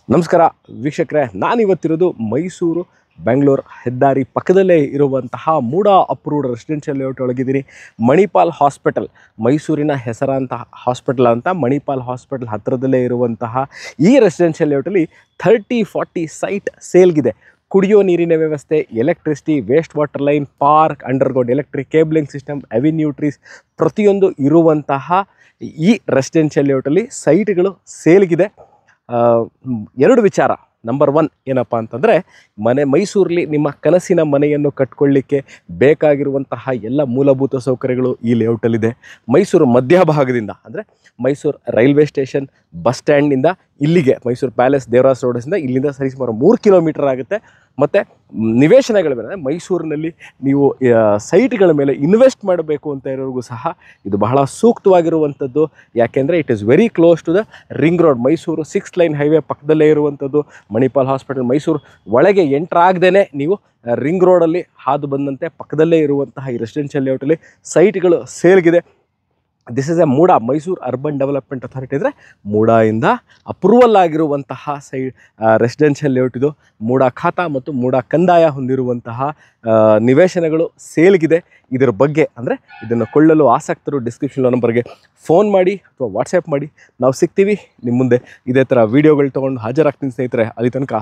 ನಮಸ್ಕಾರ ವೀಕ್ಷಕರೇ, ನಾನಿವತ್ತಿರೋದು ಮೈಸೂರು ಬೆಂಗಳೂರು ಹೆದ್ದಾರಿ ಪಕ್ಕದಲ್ಲೇ ಇರುವಂತಹ ಮೂಡಾ ಅಪ್ರೂವ್ಡ್ ರೆಸಿಡೆನ್ಷಿಯಲ್ ಲೇಔಟ್ ಒಳಗಿದ್ದೀನಿ. ಮಣಿಪಾಲ್ ಹಾಸ್ಪಿಟಲ್, ಮೈಸೂರಿನ ಹೆಸರಾಂತ ಹಾಸ್ಪಿಟಲ್ ಅಂತ ಮಣಿಪಾಲ್ ಹಾಸ್ಪಿಟಲ್ ಹತ್ತಿರದಲ್ಲೇ ಇರುವಂತಹ ಈ ರೆಸಿಡೆನ್ಷಿಯಲ್ ಲೇಔಟಲ್ಲಿ 30-40 ಸೈಟ್ ಸೇಲ್ಗಿದೆ. ಕುಡಿಯೋ ನೀರಿನ ವ್ಯವಸ್ಥೆ, electricity, waste water line, park, underground electric cabling system, avenue trees ಪ್ರತಿಯೊಂದು ಇರುವಂತಹ ಈ ರೆಸಿಡೆನ್ಷಿಯಲ್ ಲೇಔಟಲ್ಲಿ ಸೈಟ್ಗಳು ಸೇಲ್ಗಿದೆ. ಎರಡು ವಿಚಾರ. ನಂಬರ್ 1 ಏನಪ್ಪ ಅಂತಂದರೆ, ಮೈಸೂರಲ್ಲಿ ನಿಮ್ಮ ಕನಸಿನ ಮನೆಯನ್ನು ಕಟ್ಕೊಳ್ಳಿಕ್ಕೆ ಬೇಕಾಗಿರುವಂತಹ ಎಲ್ಲ ಮೂಲಭೂತ ಸೌಕರ್ಯಗಳು ಈ ಲೇಔಟಲ್ಲಿದೆ. ಮೈಸೂರು ಮಧ್ಯಭಾಗದಿಂದ ಅಂದರೆ ಮೈಸೂರು ರೈಲ್ವೆ ಸ್ಟೇಷನ್ ಬಸ್ ಸ್ಟ್ಯಾಂಡ್ನಿಂದ ಇಲ್ಲಿಗೆ ಮೈಸೂರು ಪ್ಯಾಲೇಸ್ ದೇವರಾಸ್ ರೋಡಿಂದ ಇಲ್ಲಿಂದ ಸರಿಸುಮಾರು 3 ಕಿಲೋಮೀಟರ್ ಆಗುತ್ತೆ. ಮತ್ತು ನಿವೇಶನಗಳ ಮೇಲೆ ಮೈಸೂರಿನಲ್ಲಿ ನೀವು ಸೈಟ್ಗಳ ಮೇಲೆ ಇನ್ವೆಸ್ಟ್ ಮಾಡಬೇಕು ಅಂತ ಇರೋರಿಗೂ ಸಹ ಇದು ಬಹಳ ಸೂಕ್ತವಾಗಿರುವಂಥದ್ದು. ಯಾಕೆಂದರೆ it is very close to the ring road. Mysuru 6 line highway ಪಕ್ಕದಲ್ಲೇ ಇರುವಂಥದ್ದು. ಮಣಿಪಾಲ್ ಹಾಸ್ಪಿಟಲ್ ಮೈಸೂರು ಒಳಗೆ ಎಂಟ್ರ್ ಆಗದೇ ನೀವು ರಿಂಗ್ ರೋಡಲ್ಲಿ ಹಾದು ಬಂದಂತೆ ಪಕ್ಕದಲ್ಲೇ ಇರುವಂತಹ ಈ ರೆಸಿಡೆನ್ಷಿಯಲ್ ಲೇಔಟಲ್ಲಿ ಸೈಟ್ಗಳು ಸೇಲ್ಗಿದೆ. This is a MUDA Mysuru Urban Development Authority ಅಂದರೆ ಮೂಡಾಯಿಂದ ಅಪ್ರೂವಲ್ ಆಗಿರುವಂತಹ ರೆಸಿಡೆನ್ಷಿಯಲ್ ಲೇಔಟ್ ಇದು. ಮೂಡಾ ಖಾತಾ ಮತ್ತು ಮೂಡಾ ಕಂದಾಯ ಹೊಂದಿರುವಂತಹ ನಿವೇಶನಗಳು ಸೇಲ್ಗಿದೆ. ಇದರ ಬಗ್ಗೆ ಅಂದರೆ ಇದನ್ನು ಕೊಳ್ಳಲು ಆಸಕ್ತರು ಡಿಸ್ಕ್ರಿಪ್ಷನ್ ನಂಬರ್ಗೆ ಫೋನ್ ಮಾಡಿ ಅಥವಾ ವಾಟ್ಸಪ್ ಮಾಡಿ, ನಾವು ಸಿಗ್ತೀವಿ ನಿಮ್ಮ ಮುಂದೆ. ಇದೇ ಥರ ವೀಡಿಯೋಗಳು ತೊಗೊಂಡು ಹಾಜರಾಗ್ತೀನಿ ಸ್ನೇಹಿತರೆ. ಅಲ್ಲಿ ತನಕ